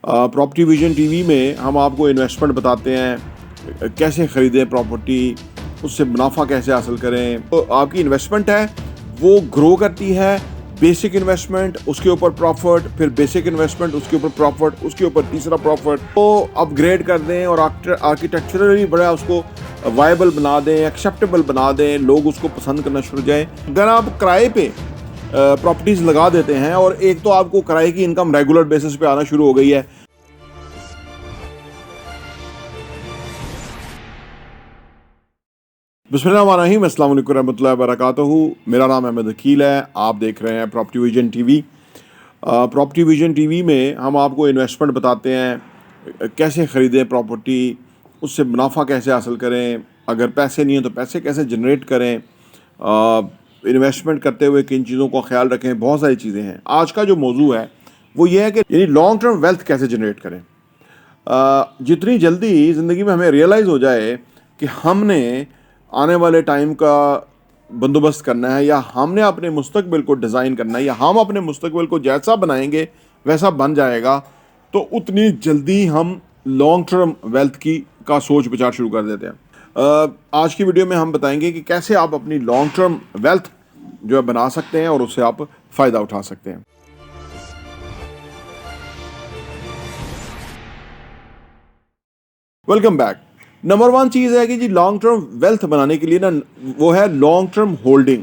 Property vision TV में हम आपको इन्वेस्टमेंट बताते हैं, कैसे ख़रीदें प्रॉपर्टी, उससे मुनाफा कैसे हासिल करें। तो आपकी इन्वेस्टमेंट है वो ग्रो करती है। बेसिक इन्वेस्टमेंट, उसके ऊपर प्रॉफिट, फिर बेसिक इन्वेस्टमेंट, उसके ऊपर प्रॉफिट, उसके ऊपर तीसरा प्रॉफिट। तो अपग्रेड कर दें और आर्किटेक्चरली बड़ा उसको वायबल बना दें, एक्सेप्टेबल बना दें, लोग उसको पसंद करना शुरू जाएं। अगर आप किराए पे प्रॉपर्टीज़ लगा देते हैं और एक तो आपको किराए की इनकम रेगुलर बेसिस पे आना शुरू हो गई है। बिस्मिल्लाहिर्रहमानिर्रहीम, अस्सलाम वालेकुम रहमतुल्लाहि व बरकातहू। मेरा नाम अहमद वकील है। आप देख रहे हैं property vision TV. Property vision TV में हम आपको इन्वेस्टमेंट बताते हैं, कैसे ख़रीदें प्रॉपर्टी, उससे मुनाफा कैसे हासिल करें, अगर पैसे नहीं हैं तो पैसे कैसे जनरेट करें, इन्वेस्टमेंट करते हुए किन चीज़ों का ख्याल रखें। बहुत सारी चीज़ें हैं। आज का जो मौजू है वो ये है कि यानी लॉन्ग टर्म वेल्थ कैसे जनरेट करें। जितनी जल्दी ज़िंदगी में हमें रियलाइज़ हो जाए कि हमने आने वाले टाइम का बंदोबस्त करना है, या हमने अपने मुस्तकबिल को डिज़ाइन करना है, या हम अपने मुस्तकबिल को जैसा बनाएंगे वैसा बन जाएगा, तो उतनी जल्दी हम लॉन्ग टर्म वेल्थ का सोच विचार शुरू कर देते हैं। आज की वीडियो में हम बताएंगे कि कैसे आप अपनी लॉन्ग टर्म वेल्थ जो है बना सकते हैं और उससे आप फ़ायदा उठा सकते हैं। Welcome back. नंबर वन चीज़ है कि जी लॉन्ग टर्म वेल्थ बनाने के लिए ना, वो है लॉन्ग टर्म होल्डिंग।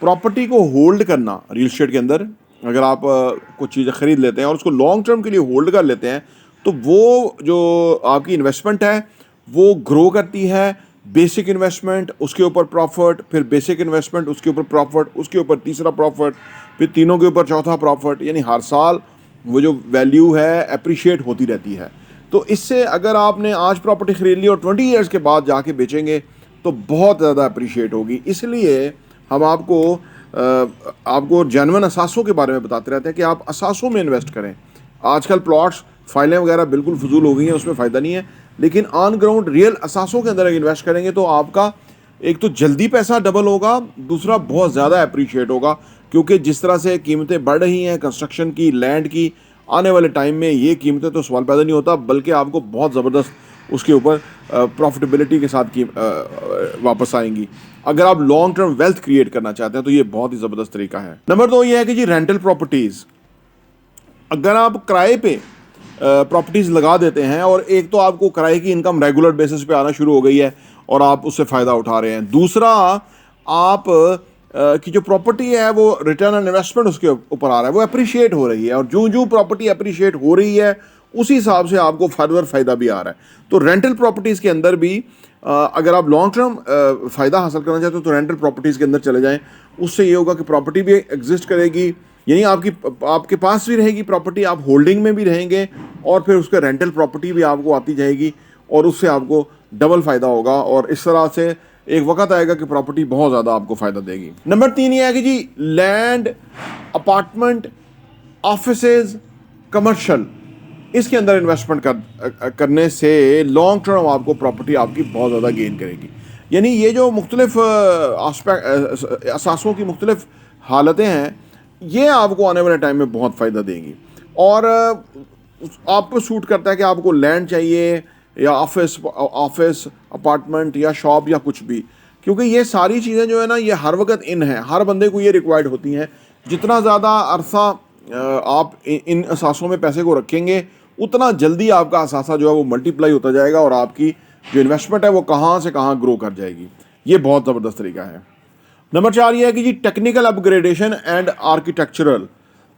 प्रॉपर्टी को होल्ड करना। रियल एस्टेट के अंदर अगर आप कुछ चीज़ें ख़रीद लेते हैं और उसको लॉन्ग टर्म के लिए होल्ड कर लेते हैं, तो वो जो आपकी इन्वेस्टमेंट है वो ग्रो करती है। बेसिक इन्वेस्टमेंट, उसके ऊपर प्रॉफिट, फिर बेसिक इन्वेस्टमेंट, उसके ऊपर प्रॉफिट, उसके ऊपर तीसरा प्रॉफिट, फिर तीनों के ऊपर चौथा प्रॉफिट। यानी हर साल वो जो वैल्यू है अप्रिशिएट होती रहती है। तो इससे अगर आपने आज प्रॉपर्टी ख़रीद ली और 20 ईयर्स के बाद जाके बेचेंगे तो बहुत ज़्यादा अप्रिशिएट होगी। इसलिए हम आपको जेन्युइन असासों के बारे में बताते रहते हैं कि आप असासों में इन्वेस्ट करें। आजकल प्लॉट्स, फाइलें वगैरह बिल्कुल फजूल हो गई हैं, उसमें फ़ायदा नहीं है। लेकिन ऑन ग्राउंड रियल असासों के अंदर इन्वेस्ट करेंगे तो आपका एक तो जल्दी पैसा डबल होगा, दूसरा बहुत ज़्यादा अप्रिशिएट होगा। क्योंकि जिस तरह से कीमतें बढ़ रही हैं कंस्ट्रक्शन की, लैंड की, आने वाले टाइम में ये कीमतें तो सवाल पैदा नहीं होता, बल्कि आपको बहुत ज़बरदस्त उसके ऊपर प्रॉफिटेबिलिटी के साथ वापस आएंगी। अगर आप लॉन्ग टर्म वेल्थ क्रिएट करना चाहते हैं तो ये बहुत ही ज़बरदस्त तरीका है। नंबर दो ये है कि जी रेंटल प्रॉपर्टीज़। अगर आप किराए पे प्रॉपर्टीज़ लगा देते हैं और एक तो आपको किराए की इनकम रेगुलर बेसिस पे आना शुरू हो गई है और आप उससे फ़ायदा उठा रहे हैं, दूसरा आप की जो प्रॉपर्टी है वो रिटर्न ऑन इन्वेस्टमेंट उसके ऊपर आ रहा है, वो अप्रिशिएट हो रही है, और जो जो प्रॉपर्टी अप्रिशिएट हो रही है उसी हिसाब से आपको फर्दर फ़ायदा भी आ रहा है। तो रेंटल प्रॉपर्टीज़ के अंदर भी अगर आप लॉन्ग टर्म फ़ायदा हासिल करना चाहते हो तो रेंटल प्रॉपर्टीज़ के अंदर चले जाएं। उससे ये होगा कि प्रॉपर्टी भी एग्जिस्ट करेगी, यानी आपके पास भी रहेगी प्रॉपर्टी, आप होल्डिंग में भी रहेंगे, और फिर उसका रेंटल प्रॉपर्टी भी आपको आती जाएगी और उससे आपको डबल फ़ायदा होगा। और इस तरह से एक वक्त आएगा कि प्रॉपर्टी बहुत ज़्यादा आपको फ़ायदा देगी। नंबर तीन ये है कि जी लैंड, अपार्टमेंट, ऑफिसेज, कमर्शियल, इसके अंदर इन्वेस्टमेंट करने से लॉन्ग टर्म आपको प्रॉपर्टी आपकी बहुत ज़्यादा गेन करेगी। यानी ये जो मुख्तलिफ असासों की मुख्तलिफ हालतें हैं, ये आपको आने वाले टाइम में बहुत फ़ायदा देंगी। और आपको सूट करता है कि आपको लैंड चाहिए या ऑफिस, अपार्टमेंट या शॉप या कुछ भी, क्योंकि ये सारी चीज़ें जो है ना, ये हर वक्त इन है, हर बंदे को ये रिक्वायर्ड होती हैं। जितना ज़्यादा अरसा आप इन असासों में पैसे को रखेंगे, उतना जल्दी आपका असासा जो है वो मल्टीप्लाई होता जाएगा और आपकी जो इन्वेस्टमेंट है वो कहाँ से कहाँ ग्रो कर जाएगी। ये बहुत ज़बरदस्त तरीका है। नंबर चार ये है कि जी टेक्निकल अपग्रेडेशन एंड आर्किटेक्चरल,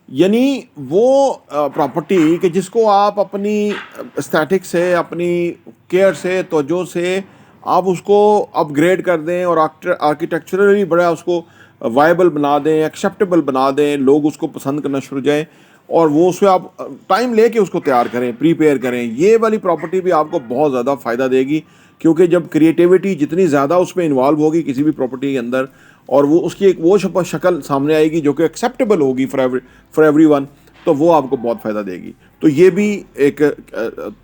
यानी वो प्रॉपर्टी कि जिसको आप अपनी एस्थेटिक से, अपनी केयर से, तवज्जो से आप उसको अपग्रेड कर दें और आर्किटेक्चरली बड़ा उसको वायबल बना दें, एक्सेप्टेबल बना दें, लोग उसको पसंद करना शुरू जाएं, और वो उसमें आप टाइम लेके उसको तैयार करें, प्रीपेयर करें। ये वाली प्रॉपर्टी भी आपको बहुत ज़्यादा फ़ायदा देगी, क्योंकि जब क्रिएटिविटी जितनी ज़्यादा उसमें इन्वॉल्व होगी किसी भी प्रॉपर्टी के अंदर, और वो उसकी एक वो शक्ल सामने आएगी जो कि एक्सेप्टेबल होगी फॉर एवरीवन, तो वो आपको बहुत फ़ायदा देगी। तो ये भी एक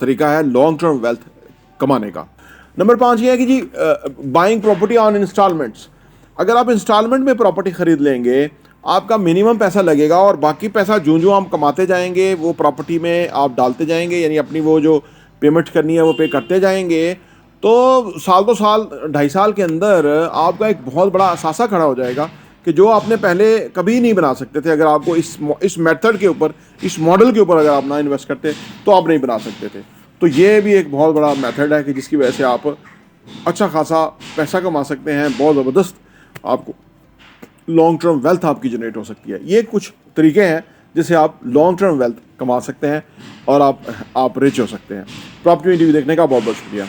तरीका है लॉन्ग टर्म वेल्थ कमाने का। नंबर पाँच ये है कि जी बाइंग प्रॉपर्टी ऑन इंस्टॉलमेंट्स। अगर आप इंस्टॉलमेंट में प्रॉपर्टी ख़रीद लेंगे, आपका मिनिमम पैसा लगेगा और बाकी पैसा जो आप कमाते जाएंगे वो प्रॉपर्टी में आप डालते जाएंगे, यानी अपनी वो जो पेमेंट करनी है वो पे करते जाएंगे। तो साल 2 साल 2.5 साल के अंदर आपका एक बहुत बड़ा असासा खड़ा हो जाएगा कि जो आपने पहले कभी नहीं बना सकते थे। अगर आपको इस मेथड के ऊपर, इस मॉडल के ऊपर अगर आप ना इन्वेस्ट करते तो आप नहीं बना सकते थे। तो ये भी एक बहुत बड़ा मेथड है कि जिसकी वजह से आप अच्छा खासा पैसा कमा सकते हैं, बहुत ज़बरदस्त आपको लॉन्ग टर्म वेल्थ आपकी जनरेट हो सकती है। ये कुछ तरीके हैं जिससे आप लॉन्ग टर्म वेल्थ कमा सकते हैं और आप रिच हो सकते हैं। प्रॉपर्टी टीवी देखने का बहुत बहुत शुक्रिया।